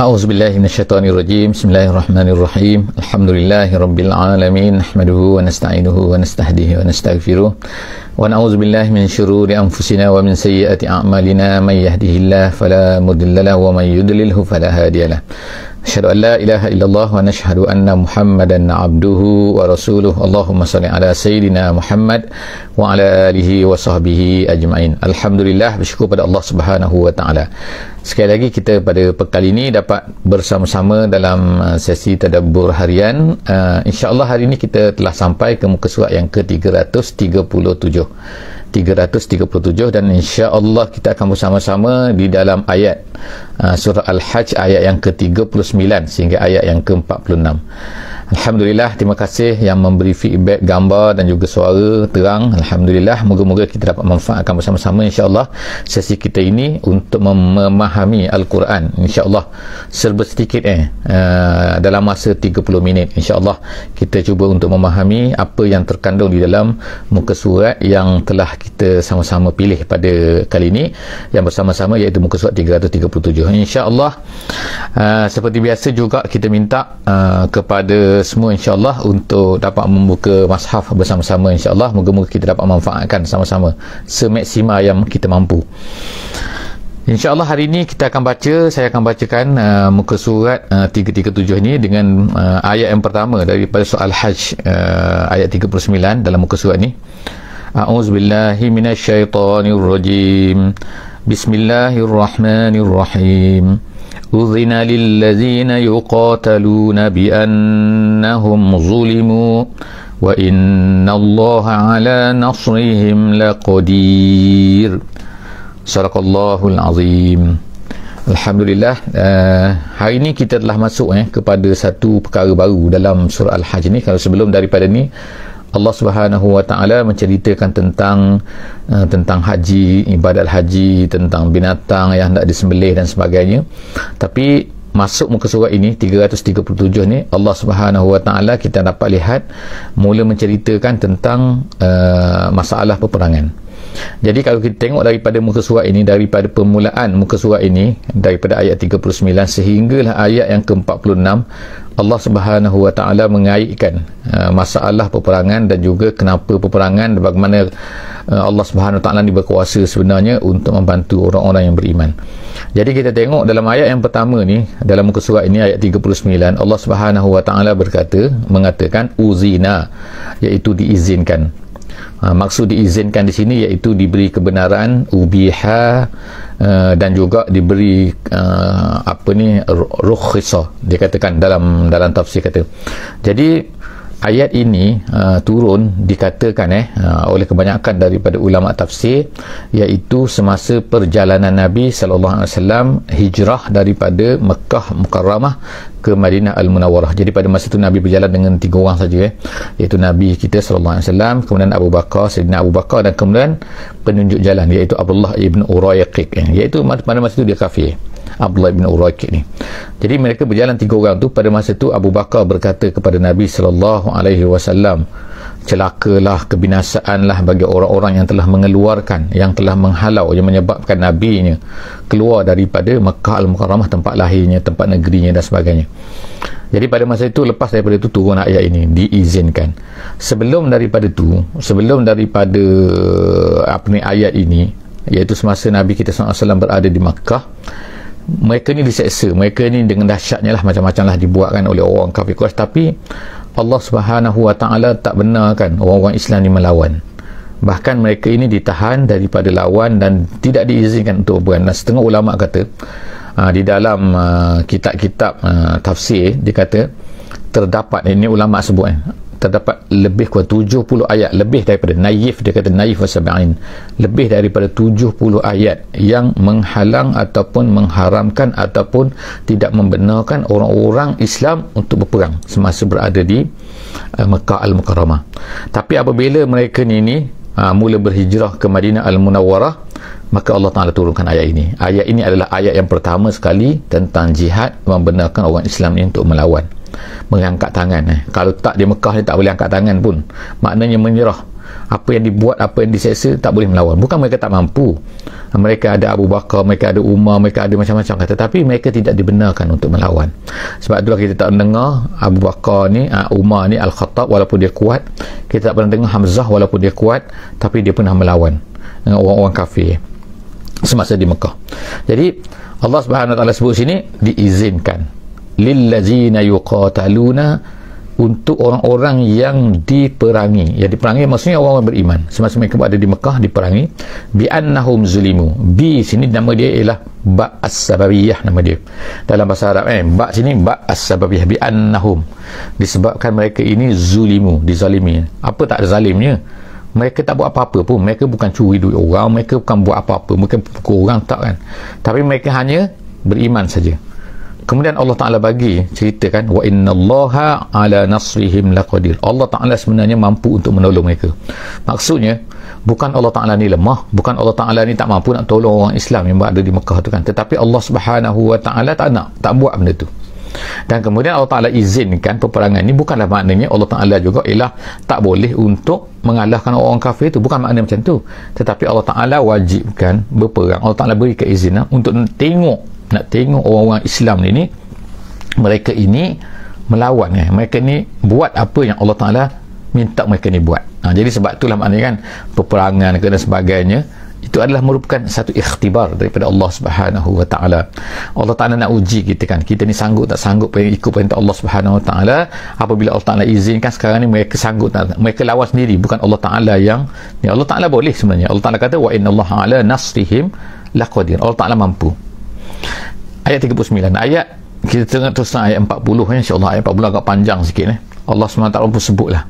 A'udzubillahi minasyaitonirrajim. Bismillahirrahmanirrahim. Alhamdulillahirabbil alamin. Nahmaduhu wa nasta'inuhu wa nastahdihi wa nastaghfiruh. Wa na'udzubillahi min syururi anfusina wa min sayyiati a'malina. May yahdihillahu fala mudilla lahu wa may yudlilhu fala hadiyalah. Asyhadu an la ilaha illallah wa nashhadu anna Muhammadan abduhu wa rasuluh. Allahumma shalli ala sayyidina Muhammad wa ala alihi wa sahbihi ajma'in. Alhamdulillah, bersyukur pada Allah Subhanahu wa taala. Sekali lagi kita pada kali ini dapat bersama-sama dalam sesi tadabbur harian. InsyaAllah hari ini kita telah sampai ke muka surat yang ke-337 dan insya-Allah kita akan bersama-sama di dalam ayat surah Al-Hajj ayat yang ke-39 sehingga ayat yang ke-46. Alhamdulillah, terima kasih yang memberi feedback gambar dan juga suara terang. Alhamdulillah, moga-moga kita dapat manfaatkan bersama-sama insya-Allah sesi kita ini untuk memahami Al-Quran insya-Allah serba sedikit dalam masa 30 minit insya-Allah kita cuba untuk memahami apa yang terkandung di dalam muka surat yang telah kita sama-sama pilih pada kali ini yang bersama-sama, iaitu muka surat 337 insya-Allah. Seperti biasa juga kita minta kepada semua insya-Allah untuk dapat membuka mushaf bersama-sama insya-Allah. Moga-moga kita dapat manfaatkan sama-sama semaksimal yang kita mampu. InsyaAllah hari ini saya akan bacakan muka surat 337 ini dengan ayat yang pertama daripada surah Al-Hajj ayat 39 dalam muka surat ini. A'udzubillahi minasyaitonirrajim. Bismillahirrahmanirrahim. Udhina lillazina yuqataluna biannahum zulimu wa innallaha ala nasrihim laqadir. Sadaqallahul azim. Alhamdulillah, hari ini kita telah masuk kepada satu perkara baru dalam surah Al-Hajj ni. Kalau sebelum daripada ni Allah Subhanahu wa taala menceritakan tentang haji, ibadat haji, tentang binatang yang hendak disembelih dan sebagainya. Tapi masuk muka surat ini 337 ni, Allah Subhanahu wa taala kita dapat lihat mula menceritakan tentang masalah peperangan. Jadi kalau kita tengok daripada muka surat ini, daripada permulaan muka surat ini, daripada ayat 39 sehinggalah ayat yang ke-46, Allah Subhanahu wa taala mengaitkan masalah peperangan dan juga kenapa peperangan dan bagaimana Allah Subhanahu wa taala ni berkuasa sebenarnya untuk membantu orang-orang yang beriman. Jadi kita tengok dalam ayat yang pertama ni, dalam muka surat ini ayat 39, Allah Subhanahu wa taala mengatakan uzina, iaitu diizinkan. Maksud diizinkan di sini iaitu diberi kebenaran, ubiha, dan juga diberi rukhsah, dikatakan dalam tafsir kata. Jadi ayat ini turun dikatakan oleh kebanyakan daripada ulama tafsir, iaitu semasa perjalanan Nabi sallallahu alaihi wasallam hijrah daripada Mekah Mukarramah ke Madinah Al-Munawwarah. Jadi pada masa itu Nabi berjalan dengan 3 orang saja, iaitu Nabi kita sallallahu alaihi wasallam, kemudian Abu Bakar, Sayyidina Abu Bakar, dan kemudian penunjuk jalan iaitu Abdullah ibn Urayqiq, iaitu pada masa itu dia kafir, Abdullah ibn Urayqiq ni. Jadi mereka berjalan 3 orang tu. Pada masa itu Abu Bakar berkata kepada Nabi sallallahu alaihi wasallam, celakalah, kebinasaanlah bagi orang-orang yang telah mengeluarkan, yang telah menghalau, yang menyebabkan nabinya keluar daripada Makkah Al-Mukarramah, tempat lahirnya, tempat negerinya dan sebagainya. Jadi pada masa itu, lepas daripada itu turun ayat ini, diizinkan. Sebelum daripada ayat ini, iaitu semasa Nabi kita SAW berada di Makkah, mereka ni diseksa, mereka ni dengan dahsyatnya lah, macam-macam lah dibuatkan oleh orang kafir Quraisy. Tapi Allah Subhanahu wa taala tak benarkan orang-orang Islam ni melawan. Bahkan mereka ini ditahan daripada lawan dan tidak diizinkan untuk berperang. Dan setengah ulama kata di dalam kitab-kitab tafsir, dia kata terdapat, ini ulama sebut terdapat lebih kurang 70 ayat, lebih daripada naif, dia kata naif wa sab'in, lebih daripada 70 ayat yang menghalang ataupun mengharamkan ataupun tidak membenarkan orang-orang Islam untuk berperang semasa berada di Makkah Al-Mukarramah. Tapi apabila mereka ni mula berhijrah ke Madinah Al-Munawwarah, maka Allah Ta'ala turunkan ayat ini. Ayat ini adalah ayat yang pertama sekali tentang jihad, membenarkan orang Islam ini untuk melawan. mengangkat tangan. Kalau tak di Mekah ni tak boleh angkat tangan pun, maknanya menyerah. Apa yang dibuat, apa yang diseksa, tak boleh melawan. Bukan mereka tak mampu, mereka ada Abu Bakar, mereka ada Umar, mereka ada macam-macam, tetapi mereka tidak dibenarkan untuk melawan. Sebab itulah kita tak dengar Abu Bakar ni, Umar ni, Al-Khattab, walaupun dia kuat. Kita tak pernah dengar Hamzah walaupun dia kuat, tapi dia pernah melawan dengan orang-orang kafir semasa di Mekah. Jadi Allah Subhanahu Wa Taala sebut sini, diizinkan lillazina yuqataluna, untuk orang-orang yang diperangi. Yang diperangi maksudnya orang-orang beriman semasa mereka berada di Mekah, diperangi. Bi annahum zulimu, bi sini nama dia ialah ba as-sababiyah, nama dia dalam bahasa Arab. Ba sini ba as-sababiyah, bi annahum, disebabkan mereka ini zulimu, dizalimi. Apa tak ada zalimnya? Mereka tak buat apa-apa pun, mereka bukan curi duit orang, mereka bukan buat apa-apa, mereka pukul orang, tak kan, tapi mereka hanya beriman saja. Kemudian Allah Ta'ala bagi ceritakan, wa innallaha ala nasrihim laqadir. Allah Ta'ala sebenarnya mampu untuk menolong mereka. Maksudnya bukan Allah Ta'ala ni lemah, bukan Allah Ta'ala ni tak mampu nak tolong orang Islam yang berada di Mekah tu kan, tetapi Allah Subhanahu Wa Ta'ala tak buat benda tu. Dan kemudian Allah Ta'ala izinkan peperangan ni, bukanlah maknanya Allah Ta'ala juga ialah tak boleh untuk mengalahkan orang kafir tu, bukan makna macam tu, tetapi Allah Ta'ala wajibkan berperang. Allah Ta'ala beri keizinan untuk nak tengok orang-orang Islam ni mereka ini melawan, mereka ni buat apa yang Allah Ta'ala minta mereka ni buat. Jadi sebab itulah maknanya kan, peperangan dan sebagainya itu adalah merupakan satu ikhtibar daripada Allah Subhanahu Wa Ta'ala. Allah Ta'ala nak uji kita kan, kita ni sanggup tak sanggup ikut perintah Allah Subhanahu Wa Ta'ala. Apabila Allah Ta'ala izinkan, sekarang ni mereka sanggup tak, mereka lawan sendiri, bukan Allah Ta'ala yang ni. Allah Ta'ala boleh sebenarnya. Allah Ta'ala kata, wa innallaha ala nasrihim laqadir. Allah Ta'ala mampu. Ayat 39, ayat kita tengok terus ayat 40, insya-Allah ayat 40 agak panjang sikit. Allah SWT pun sebutlah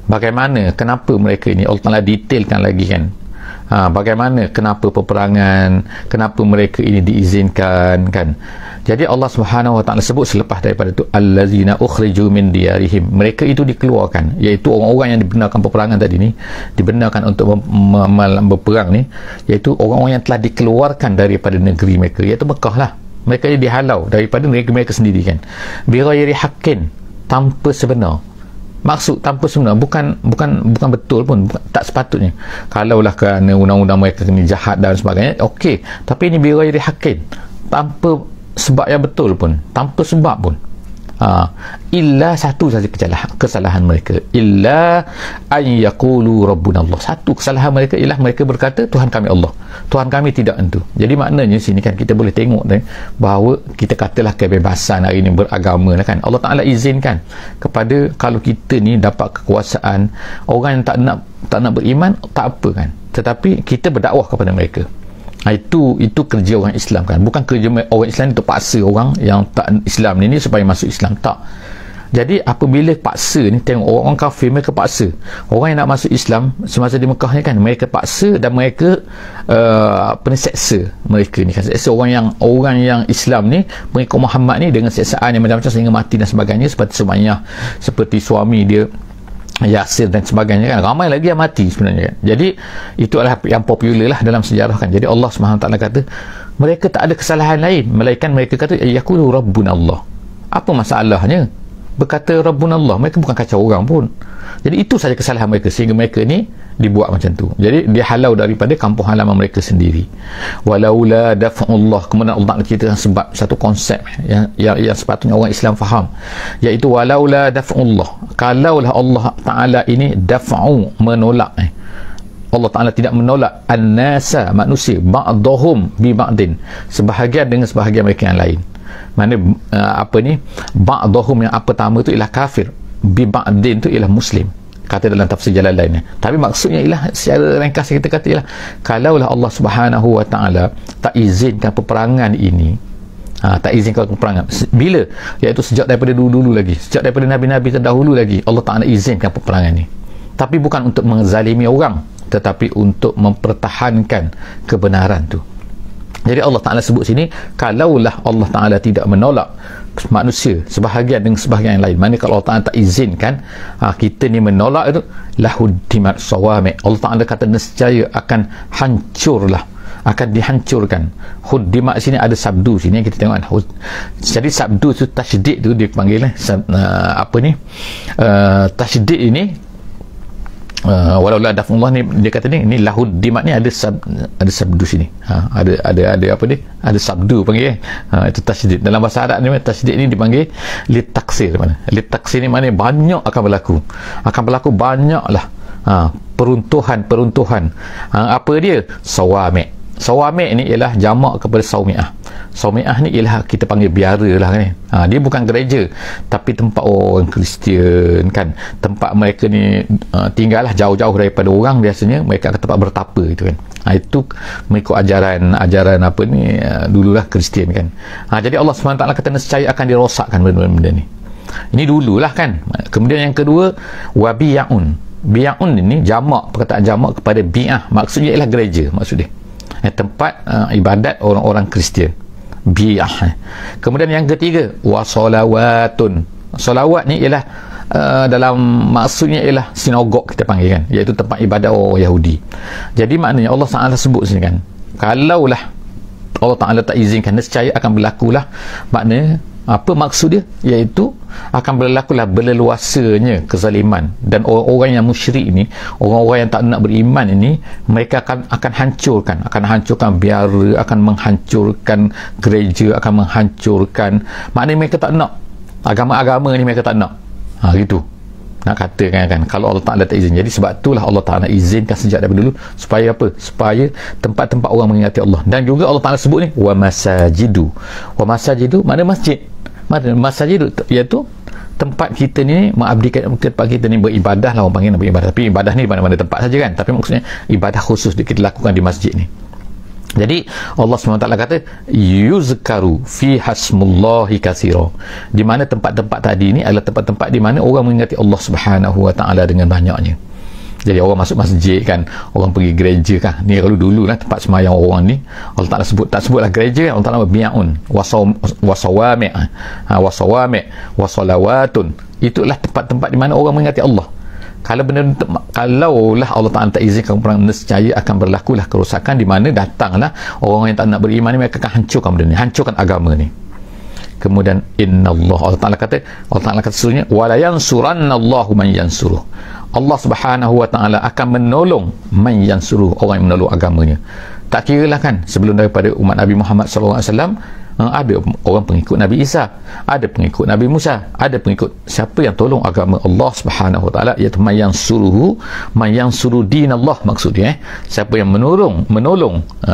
bagaimana, kenapa mereka ini, Allah Ta'ala detailkan lagi kan, bagaimana, kenapa peperangan, kenapa mereka ini diizinkan kan. Jadi Allah Subhanahu Wa Ta'ala sebut selepas daripada itu, allazina ukhriju min diyarihim, mereka itu dikeluarkan, iaitu orang-orang yang dibenarkan peperangan tadi ni, dibenarkan untuk berperang ni, iaitu orang-orang yang telah dikeluarkan daripada negeri mereka, iaitu Mekah lah. Mereka ini dihalau daripada negeri mereka sendiri kan, bighairi haqqin, tanpa sebenar. Maksud tanpa sebenar, bukan betul pun, tak sepatutnya. Kalaulah kerana undang-undang mereka ni jahat dan sebagainya, okey, tapi ini bighairi haqqin, tanpa sebab yang betul pun, tanpa sebab pun. Illa satu saja kesalahan mereka, illa an yaqulu rabbuna Allah. Satu kesalahan mereka ialah mereka berkata Tuhan kami Allah, Tuhan kami tidak entu. Jadi maknanya sini kan kita boleh tengok bahawa kita katalah kebebasan hari ini beragama lah kan, Allah Ta'ala izinkan kepada, kalau kita ni dapat kekuasaan, orang yang tak nak beriman tak apa kan, tetapi kita berdakwah kepada mereka. Itu kerja orang Islam kan, bukan kerja orang Islam itu paksa orang yang tak Islam ni supaya masuk Islam, tak. Jadi apabila paksa ni, tengok orang kafir mereka paksa, orang yang nak masuk Islam semasa di Mekah ni kan, mereka paksa dan mereka seksa mereka ni kan, seksa orang yang Islam ni, mereka Muhammad ni dengan seksaan yang macam-macam sehingga mati dan sebagainya, seperti Sumayyah, seperti suami dia Yasir dan sebagainya kan, ramai lagi yang mati sebenarnya kan. Jadi itu adalah yang popular lah dalam sejarah kan. Jadi Allah SWT kata mereka tak ada kesalahan lain melainkan mereka kata yaqulu rabbuna Allah. Apa masalahnya berkata rabbuna Allah? Mereka bukan kacau orang pun. Jadi itu saja kesalahan mereka sehingga mereka ni dibuat macam tu. Jadi dia halau daripada kampung halaman mereka sendiri. Walaula daf'ullah, kemudian Allah Ta'ala cerita sebab satu konsep yang sepatutnya orang Islam faham, iaitu walaula daf'ullah, kalaulah Allah Ta'ala ini daf'u, menolak, Allah Ta'ala tidak menolak an-nasa, manusia, ba'dahum bi ba'din, sebahagian dengan sebahagian mereka yang lain. Mana ba'dahum yang pertama tu ialah kafir, bi ba'din tu ialah muslim, kata dalam tafsir Jalalain. Tapi maksudnya ialah, secara ringkas kita kata ialah, kalaulah Allah Subhanahu Wa Ta'ala tak izinkan peperangan ini, tak izinkan peperangan, bila? Iaitu sejak daripada dulu-dulu lagi, sejak daripada Nabi-Nabi terdahulu lagi, Allah Ta'ala izinkan peperangan ini, tapi bukan untuk menzalimi orang, tetapi untuk mempertahankan kebenaran tu. Jadi Allah Ta'ala sebut sini, kalaulah Allah Ta'ala tidak menolak manusia sebahagian dengan sebahagian yang lain, mana kalau Allah Ta'ala tak izinkan kita ni menolak itu, lahuddimat sawami', Allah Ta'ala kata nescaya akan hancurlah, akan dihancurkan. Huddimat sini ada sabdu sini kita tengok kan. Jadi sabdu tu tasydid tu dia panggil tasydid ini walau la dafullah ni dia kata ni lahuddimat ni ada sabdu sini. Ada sabdu panggil itu tasydid. Dalam bahasa Arab ni tasydid ni dipanggil litaksir. Litaksir ni maknanya banyak akan berlaku banyaklah peruntuhan. Apa dia? Sawami' ni ialah jamak kepada saumi'ah. Saumi'ah ni ialah kita panggil biara lah kan. Dia bukan gereja tapi tempat orang Kristian kan. Tempat mereka ni tinggal lah jauh-jauh daripada orang, biasanya mereka akan tempat bertapa gitu kan. Itu mengikut ajaran apa ni dululah Kristian kan. Jadi Allah SWT kata nescaya akan dirosakkan benda-benda ni. Ini dululah kan. Kemudian yang kedua, wabiya'un. Biya'un ini jamak, perkataan jamak kepada bi'ah, maksudnya ialah gereja, maksudnya tempat ibadat orang-orang Kristian, bi'ah. Kemudian yang ketiga, wasolawatun. Solawat ni ialah dalam maksudnya ialah sinagog kita panggil kan, iaitu tempat ibadat orang Yahudi. Jadi maknanya Allah Ta'ala sebut sini kan, kalaulah Allah Ta'ala tak izinkan, nescaya akan berlakulah. Maknanya apa maksud dia? Iaitu akan berlakulah berleluasanya kezaliman, dan orang-orang yang musyrik ini, orang-orang yang tak nak beriman ini, mereka akan hancurkan biara, akan menghancurkan gereja, akan menghancurkan, maknanya mereka tak nak agama-agama ni, mereka tak nak gitu nak katakan kan, kalau Allah Ta'ala tak izin. Jadi sebab itulah Allah Ta'ala izinkan sejak daripada dulu, supaya apa? Supaya tempat-tempat orang mengingati Allah. Dan juga Allah Ta'ala sebut ni wa masajidu makna masjid. Masjid iaitu tempat kita ni mengabdikan, tempat kita ni beribadah lah, orang panggil beribadah, tapi ibadah ni mana-mana tempat saja kan, tapi maksudnya ibadah khusus kita lakukan di masjid ni. Jadi Allah SWT kata yuzkaru fi hasmullahi katsira, di mana tempat-tempat tadi ni adalah tempat-tempat di mana orang mengingati Allah Subhanahu wa taala dengan banyaknya. Jadi orang masuk masjid kan, orang pergi gereja kan, ni kalau dulu lah tempat semayang orang ni Allah Ta'ala tak sebutlah gereja, Allah Ta'ala bi'un wasawami' wasolawatun, itulah tempat-tempat di mana orang mengingati Allah. Kalaulah Allah Ta'ala tak izinkan perang, nescaya akan berlakulah kerosakan, di mana datanglah orang yang tak nak beriman ni, mereka akan hancurkan benda ni, hancurkan agama ni. Kemudian Allah Ta'ala kata seterusnya wala yansurannallahu man yansuruh, Allah Subhanahu wa Ta'ala akan menolong man yansuruh, orang yang menolong agamanya. Tak kira lah kan, sebelum daripada umat Nabi Muhammad SAW ada orang pengikut Nabi Isa, ada pengikut Nabi Musa, ada pengikut siapa yang tolong agama Allah Subhanahu wa Ta'ala, iaitu man yansuru dinallah, maksudnya siapa yang menolong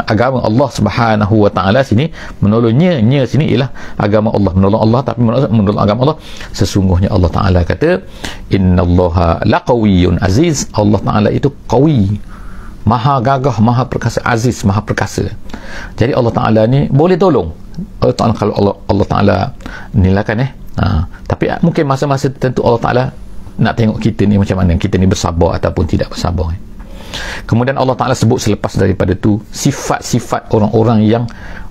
agama Allah Subhanahu wa Ta'ala. Sini menolongnya sini ialah agama Allah, menolong Allah, tapi menolong agama Allah. Sesungguhnya Allah Ta'ala kata innallaha laqawiyyun aziz, Allah Ta'ala itu qawi, maha gagah, maha perkasa, aziz, maha perkasa. Jadi Allah Ta'ala ni boleh tolong Allah Ta'ala kalau Allah Ta'ala nilakan tapi mungkin masa-masa tertentu Allah Ta'ala nak tengok kita ni macam mana, kita ni bersabar ataupun tidak bersabar. Kemudian Allah Ta'ala sebut selepas daripada tu sifat-sifat orang-orang yang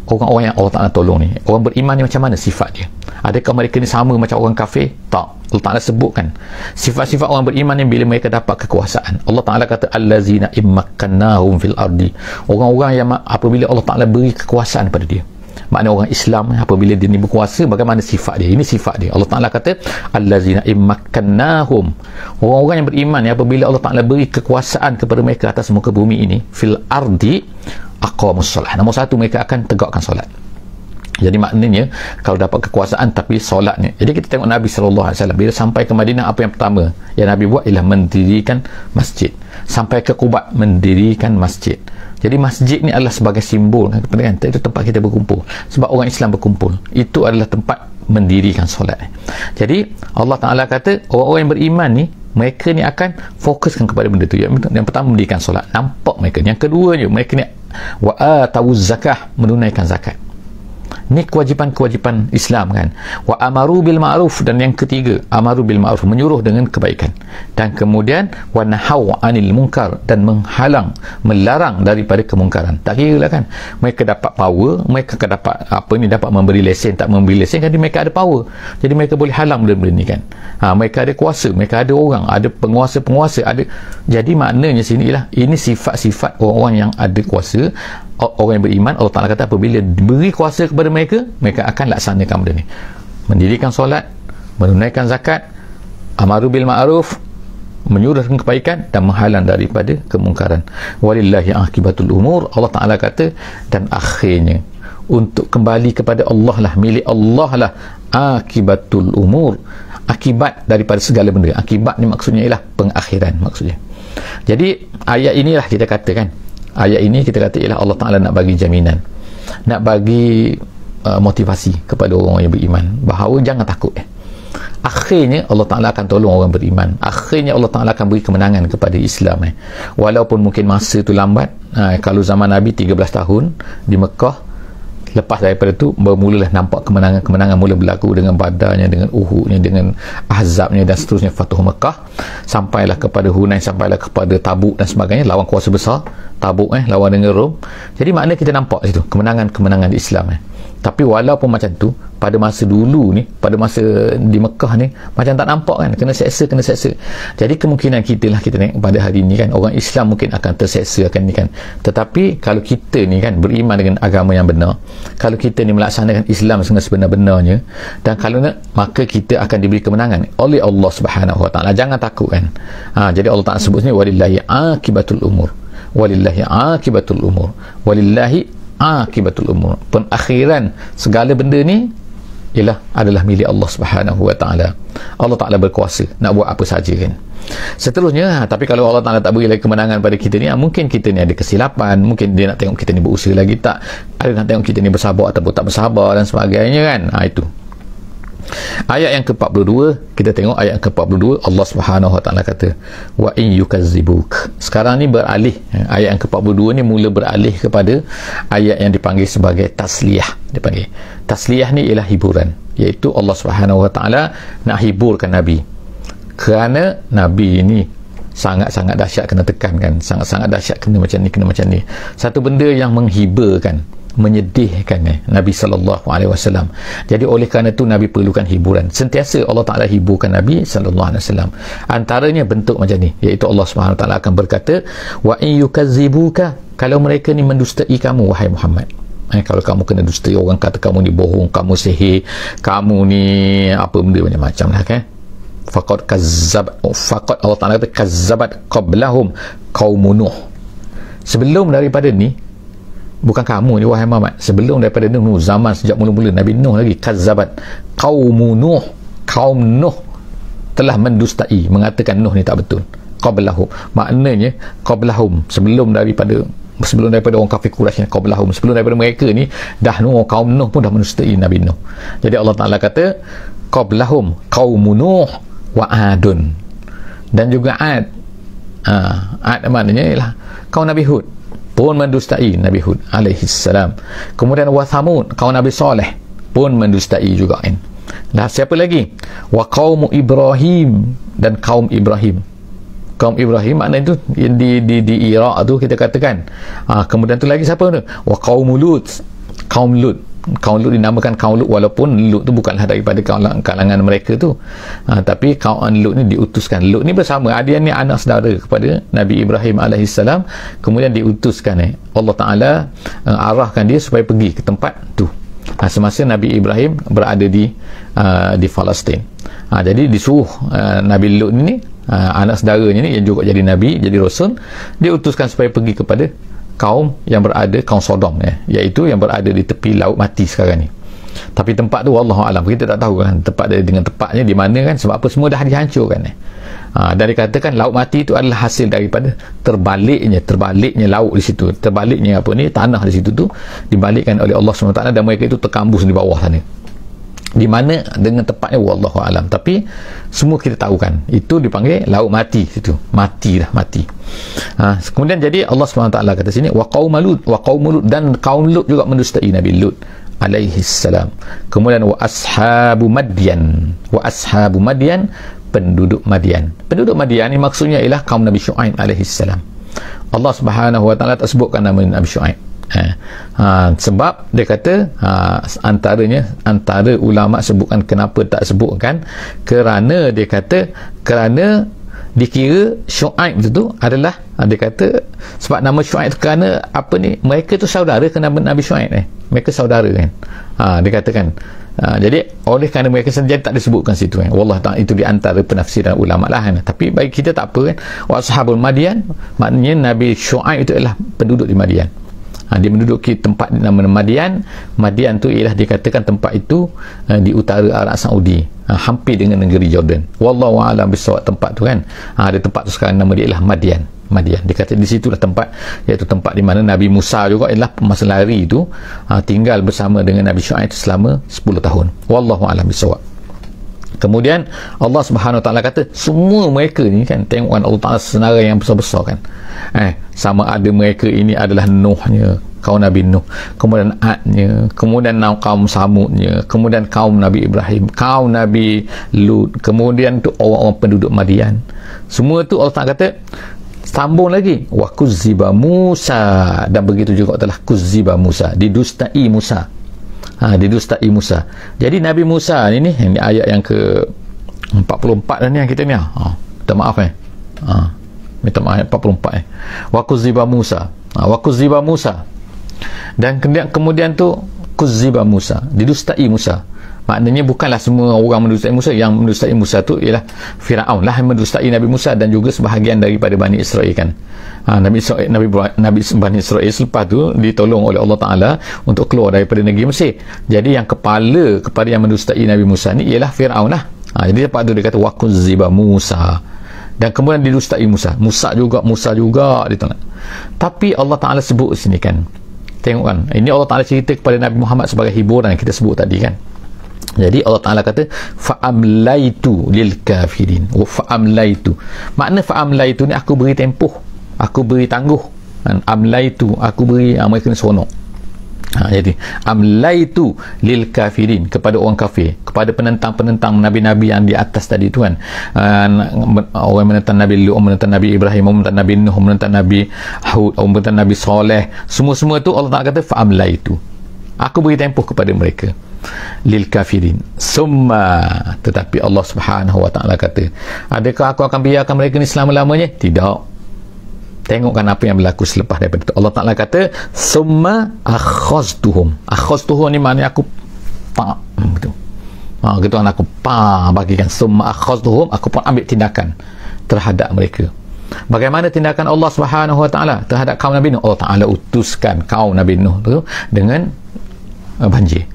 Allah Ta'ala tolong ni. Orang beriman ni macam mana sifat dia? Adakah mereka ni sama macam orang kafir? Tak. Allah Ta'ala sebutkan sifat-sifat orang beriman ni bila mereka dapat kekuasaan. Allah Ta'ala kata allazina immakkannahum fil ardi, orang-orang yang apabila Allah Ta'ala beri kekuasaan pada dia. Maknanya orang Islam apabila dia ni berkuasa, bagaimana sifat dia? Ini sifat dia. Allah Ta'ala kata allazina immakkannahum, orang-orang yang beriman ni apabila Allah Ta'ala beri kekuasaan kepada mereka atas muka bumi ini, fil ardi aqamus solat, nombor satu mereka akan tegakkan solat. Jadi maknanya kalau dapat kekuasaan tapi solatnya. Jadi kita tengok Nabi SAW bila sampai ke Madinah, apa yang pertama yang Nabi buat ialah mendirikan masjid. Sampai ke Quba, mendirikan masjid. Jadi masjid ni adalah sebagai simbol kan, itu tempat kita berkumpul, sebab orang Islam berkumpul, itu adalah tempat mendirikan solat. Jadi Allah Ta'ala kata orang-orang yang beriman ni, mereka ni akan fokuskan kepada benda tu. Yang pertama mendirikan solat, nampak mereka. Yang keduanya mereka ni wa atawuz zakah, menunaikan zakat. Ni kewajipan-kewajipan Islam kan. Wa amaru bil ma'ruf, dan yang ketiga amaru bil ma'ruf, menyuruh dengan kebaikan. Dan kemudian wa nahau 'anil munkar, dan melarang daripada kemungkaran. Tak kira lah kan, mereka dapat power, mereka dapat dapat memberi lesen, tak memberi lesen kan, mereka ada power, jadi mereka boleh halang benda-benda ni kan. Mereka ada kuasa, mereka ada orang, ada penguasa-penguasa, ada. Jadi maknanya sini ialah ini sifat-sifat orang-orang yang ada kuasa. orang yang beriman, Allah Ta'ala kata apabila diberi kuasa kepada mereka, mereka akan laksanakan benda ni, mendirikan solat, menunaikan zakat, amaru bil ma'ruf, menyuruhkan kebaikan dan menghalang daripada kemungkaran. Walillahi akibatul umur, Allah Ta'ala kata, dan akhirnya untuk kembali kepada Allah lah, milik Allah lah akibatul umur, akibat daripada segala benda. Akibat ni maksudnya ialah pengakhiran maksudnya. Jadi ayat inilah kita katakan, ayat ini kita kata ialah Allah Ta'ala nak bagi jaminan, nak bagi motivasi kepada orang yang beriman bahawa jangan takut. Akhirnya Allah Ta'ala akan tolong orang beriman, akhirnya Allah Ta'ala akan beri kemenangan kepada Islam. Walaupun mungkin masa tu lambat. Kalau zaman Nabi 13 tahun di Mekah, lepas daripada tu bermulalah nampak kemenangan-kemenangan mula berlaku dengan Badarnya, dengan Uhudnya, dengan Ahzabnya dan seterusnya, Fatuh Mekah, sampailah kepada Hunain, sampailah kepada Tabuk dan sebagainya, lawan kuasa besar Tabuk lawan dengan Rom. Jadi maknanya kita nampak situ kemenangan-kemenangan Islam. Tapi walaupun macam tu, pada masa dulu ni, pada masa di Mekah ni, macam tak nampak kan, kena seksa. Jadi kemungkinan kita lah, kita tengok pada hari ni kan, orang Islam mungkin akan terseksa akan ni kan. Tetapi kalau kita ni kan beriman dengan agama yang benar, kalau kita ni melaksanakan Islam dengan sebenar-benarnya, dan kalau nak, maka kita akan diberi kemenangan oleh Allah Subhanahu Wa Ta'ala. Jangan takut kan. Jadi Allah Ta'ala sebut sini, walillahi akibatul umur, walillahi akibatul umur, walillahi akibatul umur, pengakhiran segala benda ni adalah milik Allah Subhanahu Wa Ta'ala. Allah Ta'ala berkuasa nak buat apa saja kan. Seterusnya, tapi kalau Allah Ta'ala tak beri lagi kemenangan pada kita ni, mungkin kita ni ada kesilapan, mungkin dia nak tengok kita ni berusaha lagi tak, ada nak tengok kita ni bersabar ataupun tak bersabar dan sebagainya kan. Itu ayat yang ke-42. Kita tengok ayat yang ke-42, Allah Subhanahu Wa Ta'ala kata, wa in yukazzibuk. Sekarang ni beralih, ayat yang ke-42 ni mula beralih kepada ayat yang dipanggil sebagai tasliyah. Dipanggil tasliyah ni ialah hiburan, iaitu Allah Subhanahu Wa Ta'ala nak hiburkan Nabi, kerana Nabi ini sangat-sangat dahsyat kena tekan kan, sangat-sangat dahsyat kena macam ni. Satu benda yang menghiburkan, menyedihkan Nabi SAW. Jadi oleh kerana itu Nabi perlukan hiburan. Sentiasa Allah Ta'ala hiburkan Nabi SAW. Antaranya bentuk macam ni, iaitu Allah SWT akan berkata, wa in yukazzibuka, kalau mereka ni mendustai kamu wahai Muhammad. Kalau kamu kena dustai, orang kata kamu ni bohong, kamu sihir, kamu ni apa benda macam-macam lah kan. Faqad Allah Ta'ala kata kazzabat qablahum qaumun Nuh. Sebelum daripada ni, bukan kamu ni wahai Muhammad, sebelum daripada Nuh, zaman sejak mula-mula Nabi Nuh lagi, kazzabat qaumun Nuh, kaum Nuh telah mendustai, mengatakan Nuh ni tak betul. Qablahum maknanya qablahum, sebelum daripada orang kafir Quraisy, qablahum, sebelum daripada mereka ni dah kaum Nuh pun dah mendustai Nabi Nuh. Jadi Allah Ta'ala kata qablahum qaumun Nuh wa Adun, dan juga Ad. Ad maknanya ialah kaum Nabi Hud pun mendustai Nabi Hud alaihissalam. Kemudian wa Thamud, kaum Nabi Saleh pun mendustai juga kan. Nah, siapa lagi? Wa qaum Ibrahim, dan kaum Ibrahim. Kaum Ibrahim maknanya itu di Iraq tu kita katakan. Kemudian tu lagi siapa tu? Wa qaum Lut, kaum Lut. Kaum Lut dinamakan kaum Lut, walaupun Lut tu bukanlah daripada kalangan mereka tu, tapi kaum Lut ni diutuskan. Lut ni bersama, dia ni anak saudara kepada Nabi Ibrahim alaihissalam. Kemudian diutuskan Allah Ta'ala arahkan dia supaya pergi ke tempat tu semasa Nabi Ibrahim berada di Palestin. Jadi disuruh Nabi Lut ni, anak saudaranya ni yang juga jadi Nabi, jadi Rasul, diutuskan supaya pergi kepada kaum yang berada, kaum Sodom iaitu yang berada di tepi laut mati sekarang ni. Tapi tempat tu wallahu alam, kita tak tahu kan tempat dia dengan tepatnya di mana kan, sebab apa semua dah dihancurkan. Dan dikatakan laut mati itu adalah hasil daripada terbaliknya laut di situ, terbaliknya tanah di situ tu dibalikkan oleh Allah SWT, dan mereka itu terkambus di bawah sana. Di mana dengan tepatnya wallahu alam, tapi semua kita tahu kan itu dipanggil laut mati, situ mati. Kemudian jadi Allah SWT kata sini wa qaum Lut, dan kaum Lut juga mendustai Nabi Lut alaihi salam. Kemudian wa ashabu Madyan, penduduk Madian ni maksudnya ialah kaum Nabi Syuaib alaihi salam. Allah Subhanahu Wa Ta'ala tak sebutkan nama Nabi Syuaib. Sebab dia kata antara ulama sebutkan kenapa tak sebutkan, kerana dia kata dikira Syuaib tu adalah, dia kata sebab nama Syuaib tu kerana apa ni, mereka tu saudara ke Nabi Syuaib mereka saudara kan, dia katakan. Jadi oleh kerana mereka sendiri tak disebutkan situ kan. Wallah ta'ala, itu di antara penafsiran ulama lah kan. Tapi bagi kita tak apa kan. Wa ashabul Madian, maknanya Nabi Syuaib itu adalah penduduk di Madian. Dia menduduki tempat nama Madian. Madian tu ialah dikatakan tempat itu di utara Arab Saudi, hampir dengan negeri Jordan. Wallahu a'lam bissawab tempat tu kan. Ada tempat tu sekarang nama dia ialah Madian. Dia kata di situlah tempat, iaitu tempat di mana Nabi Musa juga ialah masa lari itu tinggal bersama dengan Nabi Syuaib selama 10 tahun. Wallahu a'lam bissawab. Kemudian Allah Subhanahu Wa Taala kata semua mereka ni kan, tengok kan Allah Taala senarai yang besar-besar kan. Sama ada mereka ini adalah Nuhnya, kaum Nabi Nuh, kemudian Adnya, kemudian kaum Samudnya, kemudian kaum Nabi Ibrahim, kaum Nabi Lut, kemudian tu orang-orang penduduk Madian. Semua tu Allah Taala kata, sambung lagi, wa kuzziba Musa, dan begitu juga telah kuzziba Musa, didustai Musa. Didustai Musa. Jadi Nabi Musa ini ayat yang ke 44 dah ni yang kita ni. Minta maaf minta maaf, 44 wa kuzziba Musa. Wa kuzziba Musa. Dan kemudian tu kuzziba Musa, didustai Musa. Maknanya bukanlah semua orang mendustai Musa. Yang mendustai Musa tu ialah Firaun lah yang mendustai Nabi Musa dan juga sebahagian daripada Bani Israel kan. Nabi Bani Israel selepas tu ditolong oleh Allah Ta'ala untuk keluar daripada negeri Mesir. Jadi yang kepala kepada yang mendustai Nabi Musa ni ialah Firaun lah. Jadi lepas tu dia kata waquzziba Musa, dan kemudian didustai Musa juga ditolak. Tapi Allah Ta'ala sebut sini kan, tengok kan, ini Allah Ta'ala cerita kepada Nabi Muhammad sebagai hiburan kita sebut tadi kan. Jadi Allah Ta'ala kata fa'amlaitu lil kafirin. Fa'amlaitu, makna fa'amlaitu ni aku beri tempoh, aku beri tangguh. Amlaitu, aku beri mereka ni seronok. Jadi amlaitu lil kafirin, kepada orang kafir, kepada penentang-penentang nabi-nabi yang di atas tadi tu kan. Orang menentang Nabi Lut, menentang Nabi Ibrahim, menentang Nabi Nuh, menentang Nabi Hud, menentang Nabi Saleh, semua tu Allah Ta'ala kata fa'amlaitu, aku beri tempoh kepada mereka, lil kafirin. Summa, tetapi Allah Subhanahu Wa Ta'ala kata, adakah aku akan biarkan mereka ni selama-lamanya? Tidak. Tengokkan apa yang berlaku selepas daripada itu. Allah Ta'ala kata summa akhaztuhum. Akhaztuhum ni maknanya aku betul. Gitu kan, aku bagikan. Summa akhaztuhum, aku pun ambil tindakan terhadap mereka. Bagaimana tindakan Allah Subhanahu Wa Ta'ala terhadap kaum Nabi Nuh? Allah Ta'ala utuskan kaum Nabi Nuh tu dengan banjir.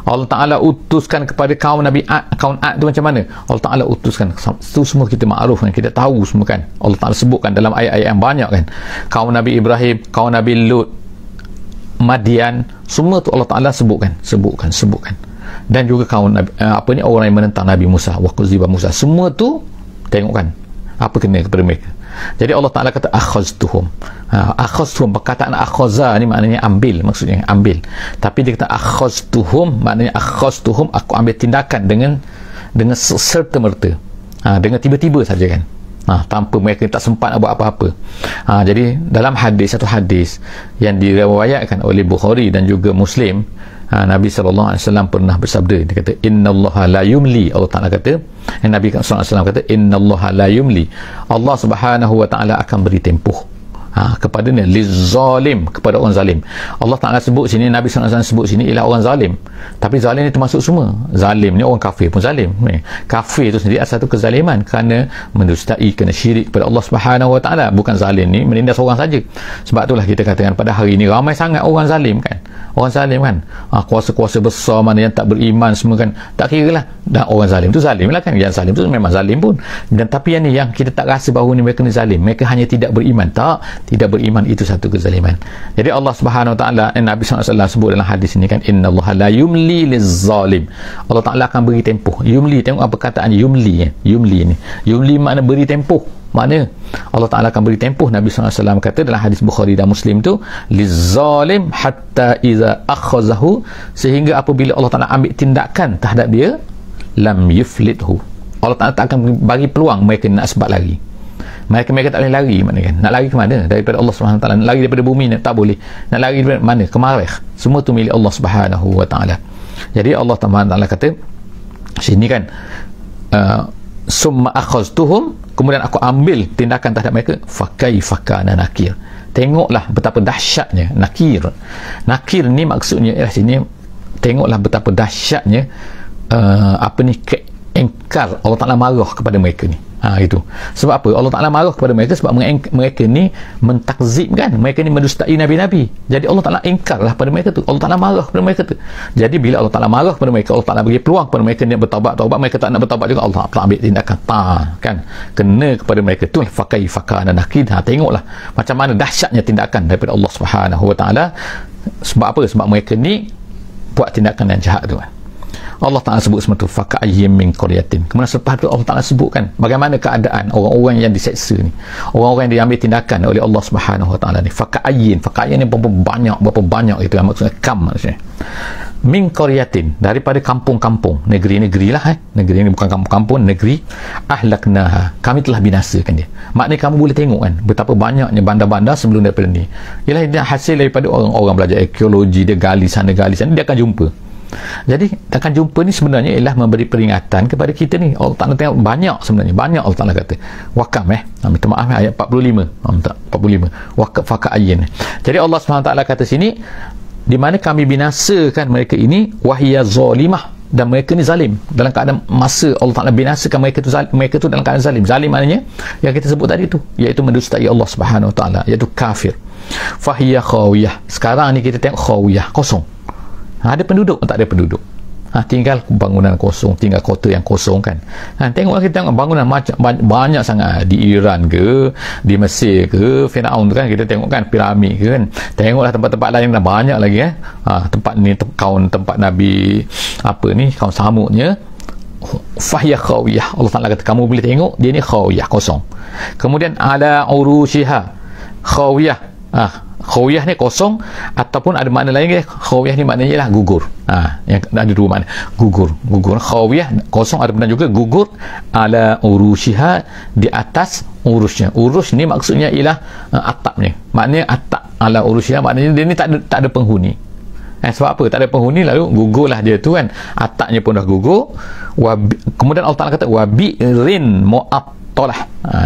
Allah Ta'ala utuskan kepada kaum Nabi Ad. Kaum Ad tu macam mana? Allah Ta'ala utuskan. Itu semua kita makruf kan, kita tahu semua kan. Allah Ta'ala sebutkan dalam ayat-ayat yang banyak kan. Kaum Nabi Ibrahim, kaum Nabi Lut, Madian, semua tu Allah Ta'ala sebutkan. Dan juga kaum Nabi, orang yang menentang Nabi Musa, waquzziba Musa, semua tu tengok kan apa kena kepada mereka. Jadi Allah Ta'ala kata akhaztuhum. Akhaztuhum, perkataan akhaza ni maknanya ambil, maksudnya ambil. Tapi dia kata akhaztuhum, maknanya akhaztuhum, aku ambil tindakan dengan serta-merta, dengan tiba-tiba saja kan, tanpa mereka tak sempat nak buat apa-apa. Jadi dalam satu hadis yang diriwayatkan oleh Bukhari dan juga Muslim, Nabi SAW pernah bersabda, dia kata innallaha la yumli. Allah Ta'ala kata, Nabi SAW kata innallaha la yumli, Allah Subhanahu Wa Ta'ala akan beri tempoh kepada ni lizalim, kepada orang zalim. Allah Ta'ala sebut sini, Nabi SAW sebut sini ialah orang zalim, tapi zalim ni termasuk semua. Zalim ni orang kafir pun zalim. Kafir itu sendiri satu kezaliman kerana mendustai, kena syirik kepada Allah Subhanahu Wa Ta'ala. Bukan zalim ni menindas orang saja. Sebab itulah kita katakan pada hari ini ramai sangat orang zalim kan. Orang zalim kan, kuasa-kuasa besar mana yang tak beriman semua kan, tak kira lah. Dan orang zalim tu zalim lah kan, yang zalim tu memang zalim pun. Dan tapi yang ni yang kita tak rasa bahawa ni mereka ni zalim, mereka hanya tidak beriman. Tidak beriman itu satu kezaliman. Jadi Allah Subhanahu Wa Ta'ala, Nabi SAW sebut dalam hadis ini kan, innallaha la yumli lizalim, Allah Ta'ala akan beri tempoh. Yumli, tengok apa perkataan yumli. Yumli ni, yumli makna beri tempoh. Makna Allah Ta'ala akan beri tempoh. Nabi SAW kata dalam hadis Bukhari dan Muslim tu, lizalim hatta iza akhazahu, sehingga apabila Allah Ta'ala ambil tindakan terhadap dia, lam yuflithu, Allah Ta'ala tak akan bagi peluang mereka nak sebat lari. Mereka tak boleh lari. Mana kan? Nak lari ke mana? Daripada Allah SWT. Nak lari daripada bumi tak boleh. Nak lari daripada mana? Ke Marikh. Semua tu milik Allah Subhanahu Wa Ta'ala. Jadi Allah Ta'ala kata sini kan, summa akhaztuhum, kemudian aku ambil tindakan terhadap mereka, fa kaifa kana nakir. Tengoklah betapa dahsyatnya nakir. Nakir ni maksudnya ialah sini, tengoklah betapa dahsyatnya engkar Allah Ta'ala marah kepada mereka ni. Itu sebab apa Allah Ta'ala marah kepada mereka? Sebab mereka ni mentakzibkan, mereka ni mendustai Nabi-Nabi. Jadi Allah Ta'ala ingkarlah pada mereka tu, Allah Ta'ala marah kepada mereka tu. Jadi bila Allah Ta'ala marah kepada mereka, Allah Ta'ala bagi peluang kepada mereka ni bertaubat, mereka tak nak bertaubat juga, Allah Ta'ala ambil tindakan kan, kena kepada mereka tu. Fakai fakana nakid. Tengoklah macam mana dahsyatnya tindakan daripada Allah Subhanahu Wa Ta'ala. Sebab apa? Sebab mereka ni buat tindakan yang jahat tu kan. Allah Ta'ala sebut semua tu, faka'ayyim min qaryatin. Kemudian selepas tu Allah Ta'ala sebutkan bagaimana keadaan orang-orang yang diseksa ni, orang-orang yang diambil tindakan oleh Allah Subhanahu Wa Ta'ala ni. Faka'ayyin ni berapa banyak itu kan, maksudnya kam maksudnya. Min qaryatin, daripada kampung-kampung, negeri-negeri lah negeri ni bukan kampung-kampung, negeri. Ahlaknaha, kami telah binasakan dia. Maknanya kamu boleh tengok kan betapa banyaknya bandar-bandar sebelum daripada ni. Ialah dia hasil daripada orang-orang belajar arkeologi, dia gali sana dia akan jumpa. Jadi akan jumpa ni sebenarnya ialah memberi peringatan kepada kita ni. Allah Ta'ala tengok banyak sebenarnya, banyak Allah Ta'ala kata wakam minta maaf ayat 45 wakaf faka'ayyin. Jadi Allah SWT kata sini, di mana kami binasakan mereka ini, wahiyya zalimah, dan mereka ni zalim. Dalam keadaan masa Allah Ta'ala binasakan mereka tu dalam keadaan zalim. Zalim maknanya yang kita sebut tadi tu, iaitu mendustai Allah Subhanahu Wa Ta'ala, iaitu kafir. Fahiyya khawiyah, sekarang ni kita tengok khawiyah, kosong. Ada penduduk, tak ada penduduk. Tinggal bangunan kosong, tinggal kota yang kosong kan. Tengoklah, kita tengok bangunan macam banyak sangat di Iran ke, di Mesir ke, Firaun tu kan, kita tengok kan piramid ke kan. Tengoklah tempat-tempat lain dah banyak lagi tempat ni, tempat Nabi kaum Samudnya. Fahya khawiyah, Allah Ta'ala kata kamu boleh tengok dia ni khawiyah, kosong. Kemudian ala urushiha, khawiyah khawiyah ni kosong, ataupun ada makna lain ke, khawiyah ni maknanya ialah gugur. Yang ada dua makna, gugur khawiyah kosong, ada makna juga gugur. Ala urushiha, di atas urusnya. Urus ni maksudnya ialah atapnya, maknanya atap. Ala urushiha maknanya dia ni tak ada penghuni. Sebab apa? Tak ada penghuni, lalu gugurlah dia tu kan, atapnya pun dah gugur. Kemudian Allah Ta'ala kata wabi'rin mu'attalah,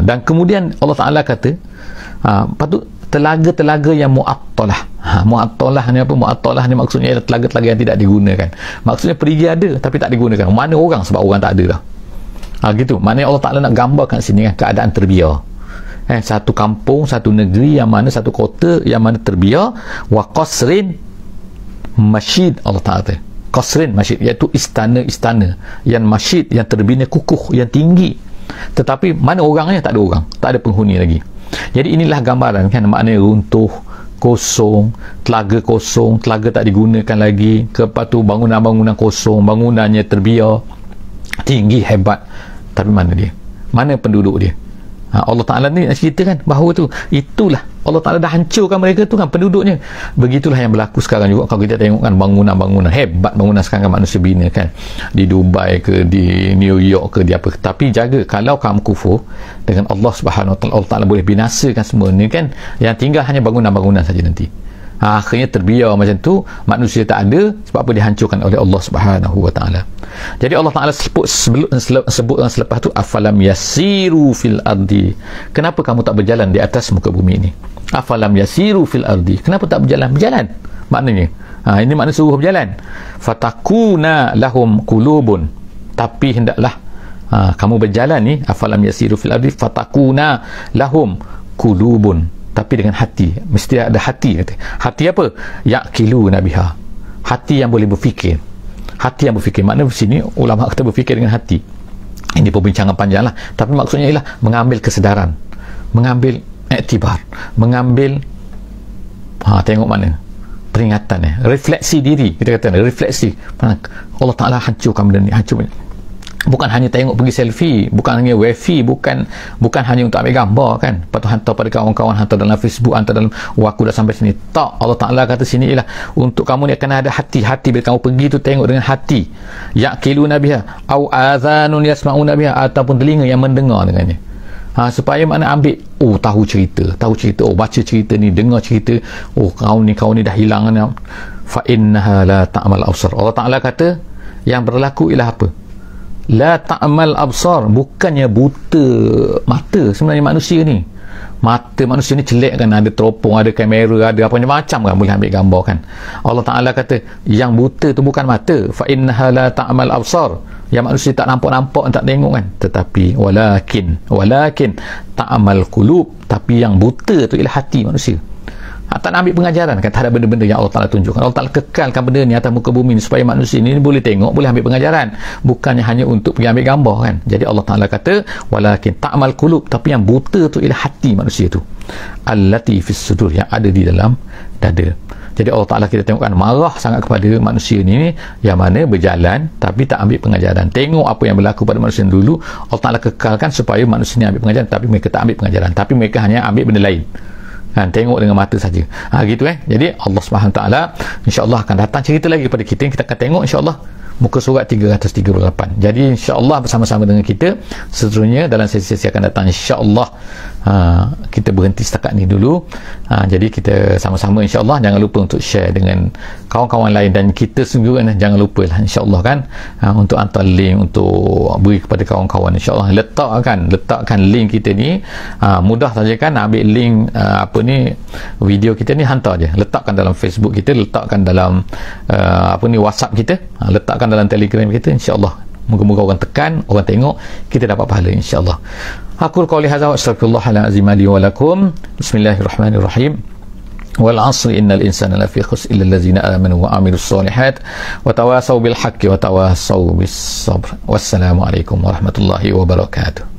dan kemudian Allah Ta'ala kata patut telaga-telaga yang mu'attalah. Mu'attalah ni apa? Mu'attalah ni maksudnya ialah telaga-telaga yang tidak digunakan. Maksudnya perigi ada tapi tak digunakan. Mana orang? Sebab orang tak ada dah. Gitu. Maknanya Allah Ta'ala nak gambarkan sini kan, keadaan terbiar. Satu kampung, satu negeri yang mana, satu kota yang mana terbiar. Wa qasrin masyid, Allah Ta'ala. Qasrin masyid, iaitu istana-istana yang masyid, yang terbina kukuh, yang tinggi. Tetapi mana orangnya? Tak ada orang, tak ada penghuni lagi. Jadi inilah gambaran kan, maknanya runtuh, kosong, telaga tak digunakan lagi. Lepas tu bangunan-bangunan kosong, bangunannya terbiar, tinggi, hebat, tapi mana dia? Mana penduduk dia? Allah Ta'ala ni nak ceritakan bahawa itulah Allah Ta'ala dah hancurkan mereka tu kan, penduduknya. Begitulah yang berlaku sekarang juga. Kalau kita tengok kan bangunan-bangunan hebat, bangunan sekarang kan manusia bina kan, di Dubai ke, di New York ke, di apa. Tapi jaga, kalau kamu kufur dengan Allah Subhanahu Wa Ta'ala, Allah Ta'ala boleh binasakan semua ni kan. Yang tinggal hanya bangunan-bangunan saja nanti. Akhirnya terbiar macam tu, manusia tak ada. Sebab apa? Dihancurkan oleh Allah Subhanahu Wa Ta'ala. Jadi Allah Ta'ala sebutkan selepas tu, afalam yasiru fil ardi, kenapa kamu tak berjalan di atas muka bumi ini? Afalam yasiru fil ardi, kenapa tak berjalan maknanya ini makna suruh berjalan. Fatakuna lahum qulubun, tapi hendaklah kamu berjalan ni, afalam yasiru fil ardi fatakuna lahum qulubun, tapi dengan hati, mesti ada hati. Kata hati apa? Yaqiluna biha, hati yang boleh berfikir. Hati yang berfikir, makna di sini ulama kata berfikir dengan hati. Ini perbincangan panjang lah, tapi maksudnya ialah mengambil kesedaran, mengambil iktibar, mengambil tengok mana peringatan, refleksi diri. Kita kata refleksi, Allah Ta'ala hancurkan benda ni, hancur. Bukan hanya tengok pergi selfie, bukan hanya wifi, bukan hanya untuk ambil gambar kan, lepas tu hantar pada kawan-kawan, hantar dalam Facebook, hantar dalam aku dah sampai sini. Tak, Allah Ta'ala kata sini ialah untuk kamu ni akan ada hati-hati. Bila kamu pergi tu tengok dengan hati. Yaqiluna biha au adhanun yasma'una biha, ataupun telinga yang mendengar dengannya. Supaya mana ambil, tahu cerita, baca cerita ni, dengar cerita, kau ni dah hilang ni. Fa innaha la ta'mal absar. Allah Ta'ala kata yang berlaku ialah apa? La ta'mal absar, bukannya buta mata sebenarnya manusia ni. Mata manusia ni celek kan, ada teropong, ada kamera, ada apa macam kan, boleh ambil gambar kan. Allah Ta'ala kata yang buta tu bukan mata, fa innaha la ta'mal absar, yang manusia tak nampak, tak tengok kan, tetapi walakin ta'mal qulub, tapi yang buta tu ialah hati manusia. Tak nak ambil pengajaran kan, tak ada benda-benda yang Allah Ta'ala tunjukkan. Allah Ta'ala kekalkan benda ni atas muka bumi ni supaya manusia ni boleh tengok, boleh ambil pengajaran, bukannya hanya untuk pergi ambil gambar kan. Jadi Allah Ta'ala kata walakin ta'mal qulub, tapi yang buta tu ialah hati manusia tu, allati fis sudur, yang ada di dalam dada. Jadi Allah Ta'ala kita tengokkan marah sangat kepada manusia ni yang mana berjalan tapi tak ambil pengajaran. Tengok apa yang berlaku pada manusia dulu, Allah Ta'ala kekalkan supaya manusia ni ambil pengajaran, tapi mereka tak ambil pengajaran, tapi mereka hanya ambil benda lain kan, tengok dengan mata saja. Gitu Jadi Allah Subhanahu Taala insya-Allah akan datang cerita lagi kepada kita. Kita akan tengok insya-Allah muka surat 338. Jadi insya-Allah bersama-sama dengan kita seterusnya dalam sesi-sesi akan datang insya-Allah. Kita berhenti setakat ni dulu. Jadi kita sama-sama insya-Allah jangan lupa untuk share dengan kawan-kawan lain, dan kita sendiri jangan lupa lah insya-Allah kan, untuk hantar link untuk beri kepada kawan-kawan insya-Allah. Letakkan link kita ni, mudah saja kan, ambil link video kita ni, hantar je, letakkan dalam Facebook kita, letakkan dalam WhatsApp kita, letakkan dalam Telegram kita, insya-Allah. Moga-moga orang tekan, orang tengok, kita dapat pahala insya-Allah. Aku qouli hadza wa astaghfirullahal azim li wa lakum. Bismillahirrahmanirrahim. Wal 'asri innal insana lafi khusr illa allazina amanu wa 'amilus solihat wa tawasaw bil haqqi wa tawasaw bis sabr. Wassalamu alaikum warahmatullahi wabarakatuh.